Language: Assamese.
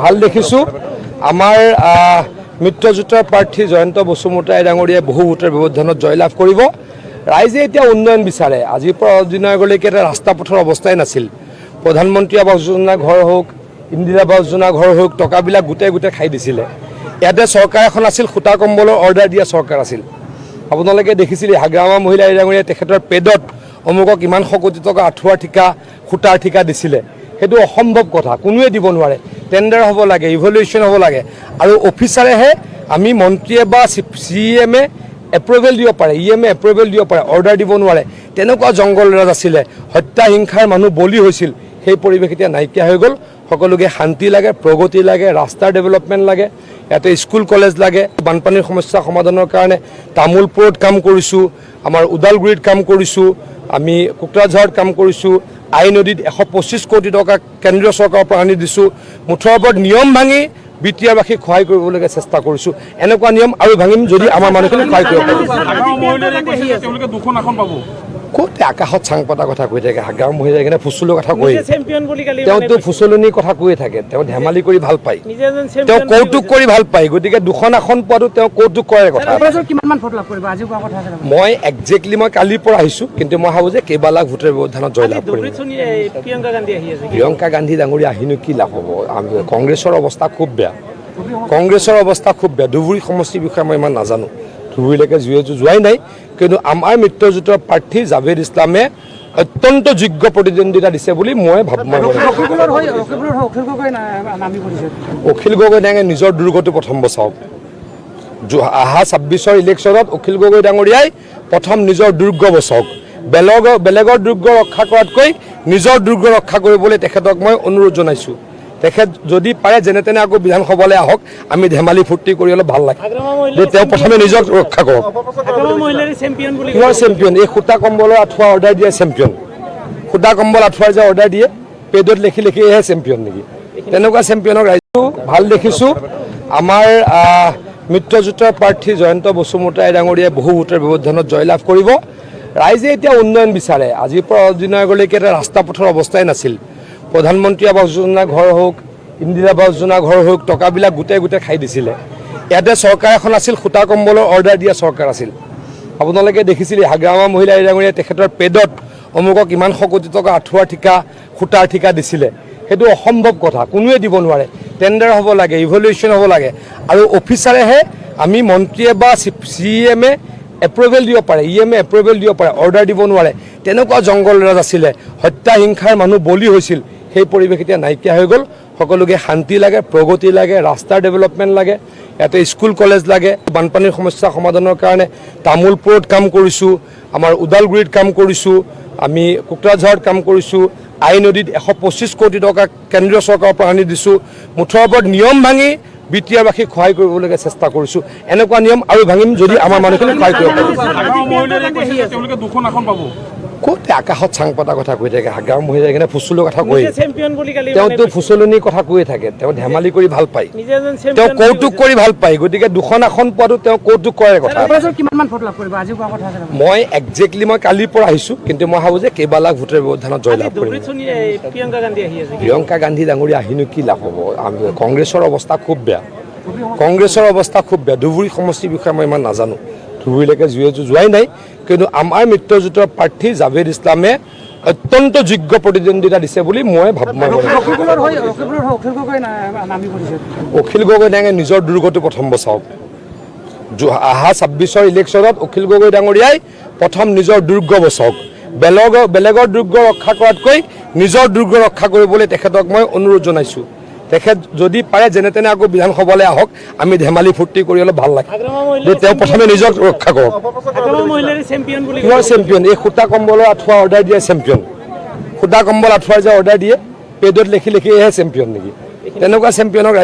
ভাল দেখিছোঁ আমাৰ মিত্ৰজোঁটৰ প্ৰাৰ্থী জয়ন্ত বসুমতাৰী ডাঙৰীয়াই বহু ভোটৰ ব্যৱধানত জয়লাভ কৰিব। ৰাইজে এতিয়া উন্নয়ন বিচাৰে। আজিৰ পৰা দিনলৈকে এটা ৰাস্তা পথৰ অৱস্থাই নাছিল। প্ৰধানমন্ত্ৰী আৱাস যোজনা ঘৰ হওক, ইন্দিৰা আৱাস যোজনা ঘৰ হওক, টকাবিলাক গোটেই খাই দিছিলে। ইয়াতে চৰকাৰ এখন আছিল, সূতা কম্বলৰ অৰ্ডাৰ দিয়া চৰকাৰ আছিল। আপোনালোকে দেখিছিলে হাগ্ৰামা মহিলা ডাঙৰীয়াই তেখেতৰ পেডত অমুকক ইমান 100 কোটি টকা আঁঠুৱাৰ ঠিকা, সূতাৰ ঠিকা দিছিলে। সেইটো অসম্ভৱ কথা, কোনোৱে দিব নোৱাৰে। টেণ্ডাৰ হ'ব লাগে, ইভলিউশ্যন হ'ব লাগে, আৰু অফিচাৰেহে আমি মন্ত্ৰীয়ে বা CMে এপ্ৰুভেল দিব পাৰে, EMে এপ্ৰুভেল দিব পাৰে, অৰ্ডাৰ দিব নোৱাৰে। তেনেকুৱা জংঘল ৰাজ আছিলে, হত্যা হিংসাৰ মানুহ বলি হৈছিল। সেই পৰিৱেশ এতিয়া নাইকিয়া হৈ গ'ল। সকলোকে শান্তি লাগে, প্ৰগতি লাগে, ৰাস্তাৰ ডেভেলপমেণ্ট লাগে, ইয়াতে স্কুল কলেজ লাগে। বানপানীৰ সমস্যা সমাধানৰ কাৰণে তামোলপুৰত কাম কৰিছোঁ, আমাৰ ওদালগুৰিত কাম কৰিছোঁ, আমি কোকৰাঝাৰত কাম কৰিছোঁ, আই নদীত 125 কোটি টকা কেন্দ্ৰীয় চৰকাৰৰ পৰা আনি দিছোঁ। মুঠৰ ওপৰত নিয়ম ভাঙি বিটিআৰবাসীক সহায় কৰিবলৈকে চেষ্টা কৰিছোঁ। এনেকুৱা নিয়ম আৰু ভাঙিম যদি আমাৰ মানুহখিনিক সহায় কৰিব পাৰোঁ। ক'ত আকাশত চাং পতা কথা কৈ থাকে, হাগ্ৰাম মহিলাই কিনে ফুচুলৰ কথা কৈ, তেওঁতো ফুচলনিৰ কথা কৈয়ে থাকে। তেওঁ ধেমালি কৰি ভাল পায়, তেওঁ কৌতুক কৰি ভাল পায়। গতিকে 2খন আসন পোৱাটো তেওঁ কৌতুক কৰাৰ কথা। মই একজেক্টলি কালিৰ পৰা আহিছোঁ, কিন্তু মই ভাবোঁ যে কেইবা লাখ ভোটৰ ব্যৱধানত জয়লাভ কৰিম। প্ৰিয়ংকা গান্ধী ডাঙৰীয়া আহিনো কি লাভ হ'ব? কংগ্ৰেছৰ অৱস্থা খুব বেয়া, কংগ্ৰেছৰ অৱস্থা খুব বেয়া। ধুবুৰী সমষ্টিৰ বিষয়ে মই ইমান নাজানো, ধুবুৰীলৈকে যোৱাই নাই। কিন্তু আমাৰ মিত্ৰজোঁটৰ প্ৰাৰ্থী জাভেদ ইছলামে অত্যন্ত যোগ্য প্ৰতিদ্বন্দ্বিতা দিছে বুলি মই ভাবোঁ। অখিল গগৈ ডাঙৰীয়াই নিজৰ দুৰ্গটো প্ৰথম বচাওক। অহা 26ৰ ইলেকশ্যনত অখিল গগৈ ডাঙৰীয়াই প্ৰথম নিজৰ দুৰ্গ বচাওক। বেলেগৰ দুৰ্গ ৰক্ষা কৰাতকৈ নিজৰ দুৰ্গ ৰক্ষা কৰিবলৈ তেখেতক মই অনুৰোধ জনাইছোঁ। তেখেত যদি পাৰে যেনে তেনে আকৌ বিধানসভালৈ আহক, আমি ধেমালি ফূৰ্তি কৰি অলপ ভাল লাগে। তেওঁ প্ৰথমে নিজক ৰক্ষা কৰক। কিহৰ চেম্পিয়ন? এই সূতা কম্বলৰ আঁঠুৱা অৰ্ডাৰ দিয়া চেম্পিয়ন। সূতা কম্বল আঁঠুৱাৰ যে অৰ্ডাৰ দিয়ে, পেডত লিখি এহে চেম্পিয়ন নেকি? তেনেকুৱা চেম্পিয়নক ৰাইজে ভাল দেখিছোঁ। আমাৰ মিত্ৰজোঁটৰ প্ৰাৰ্থী জয়ন্ত বসুমতাৰী ডাঙৰীয়াই বহু ভোটৰ ব্যৱধানত জয়লাভ কৰিব। ৰাইজে এতিয়া উন্নয়ন বিচাৰে। আজিৰ পৰা দিনলৈকে এটা ৰাস্তা পথৰ অৱস্থাই নাছিল। প্ৰধানমন্ত্ৰী আৱাস যোজনা ঘৰ হওক, ইন্দিৰা আৱাস যোজনা ঘৰ হওক, টকাবিলাক গোটেই খাই দিছিলে। ইয়াতে চৰকাৰ এখন আছিল, সূতা কম্বলৰ অৰ্ডাৰ দিয়া চৰকাৰ আছিল। আপোনালোকে দেখিছিলে হাগ্ৰামা মহিলা ডাঙৰীয়াই তেখেতৰ পেডত অমুকক ইমান 100 কোটি টকা আঁঠুৱাৰ ঠিকা, সূতাৰ ঠিকা দিছিলে। সেইটো অসম্ভৱ কথা, কোনোৱে দিব নোৱাৰে। টেণ্ডাৰ হ'ব লাগে, ইভলিউশ্যন হ'ব লাগে, আৰু অফিচাৰেহে আমি মন্ত্ৰীয়ে বা CMে এপ্ৰুভেল দিব পাৰে, EMে এপ্ৰুভেল দিব পাৰে, অৰ্ডাৰ দিব নোৱাৰে। তেনেকুৱা জংঘল ৰাজ আছিলে, হত্যা হিংসাৰ মানুহ বলি হৈছিল। সেই পৰিৱেশ এতিয়া নাইকিয়া হৈ গ'ল। সকলোকে শান্তি লাগে, প্ৰগতি লাগে, ৰাস্তাৰ ডেভেলপমেণ্ট লাগে, ইয়াতে স্কুল কলেজ লাগে। বানপানীৰ সমস্যা সমাধানৰ কাৰণে তামোলপুৰত কাম কৰিছোঁ, আমাৰ ওদালগুৰিত কাম কৰিছোঁ, আমি কোকৰাঝাৰত কাম কৰিছোঁ, আই নদীত 125 কোটি টকা কেন্দ্ৰীয় চৰকাৰৰ পৰা আনি দিছোঁ। মুঠৰ ওপৰত নিয়ম ভাঙি বিটিআৰবাসীক সহায় কৰিবলৈকে চেষ্টা কৰিছোঁ। এনেকুৱা নিয়ম আৰু ভাঙিম যদি আমাৰ মানুহখিনিক সহায় কৰিব পাৰোঁ। ক'ত আকাশত চাং পতা কথা কৈ থাকে, হাগ্ৰাম মহিলাই কিনে ফুচুলৰ কথা কৈ, তেওঁতো ফুচলনিৰ কথা কৈয়ে থাকে। তেওঁ ধেমালি কৰি ভাল পায়, তেওঁ কৌতুক কৰি ভাল পায়। গতিকে 2খন আসন পোৱাটো তেওঁ কৌতুক কৰাৰ কথা। মই একজেক্টলি কালিৰ পৰা আহিছোঁ, কিন্তু মই ভাবোঁ যে কেইবা লাখ ভোটৰ ব্যৱধানত জয়লাভ কৰিম। প্ৰিয়ংকা গান্ধী ডাঙৰীয়া আহিনো কি লাভ হ'ব? কংগ্ৰেছৰ অৱস্থা খুব বেয়া, কংগ্ৰেছৰ অৱস্থা খুব বেয়া। ধুবুৰী সমষ্টিৰ বিষয়ে মই ইমান নাজানো, ধুবুৰীলৈকে যোৱাই নাই। কিন্তু আমাৰ মিত্ৰজোঁটৰ প্ৰাৰ্থী জাভেদ ইছলামে অত্যন্ত যোগ্য প্ৰতিদ্বন্দ্বিতা দিছে বুলি মই ভাবোঁ। অখিল গগৈ ডাঙৰীয়াই নিজৰ দুৰ্গটো প্ৰথম বচাওক। অহা 26ৰ ইলেকশ্যনত অখিল গগৈ ডাঙৰীয়াই প্ৰথম নিজৰ দুৰ্গ বচাওক। বেলেগৰ দুৰ্গ ৰক্ষা কৰাতকৈ নিজৰ দুৰ্গ ৰক্ষা কৰিবলৈ তেখেতক মই অনুৰোধ জনাইছোঁ। তেখেত যদি পাৰে যেনে তেনে আকৌ বিধানসভালৈ আহক, আমি ধেমালি ফূৰ্তি কৰি অলপ ভাল লাগে। তেওঁ প্ৰথমে নিজক ৰক্ষা কৰক। কিহৰ চেম্পিয়ন? এই সূতা কম্বলৰ আঁঠুৱা অৰ্ডাৰ দিয়া চেম্পিয়ন। সূতা কম্বল আঁঠুৱাৰ যে অৰ্ডাৰ দিয়ে, পেডত লিখি এহে চেম্পিয়ন নেকি? তেনেকুৱা চেম্পিয়নক ৰাইজে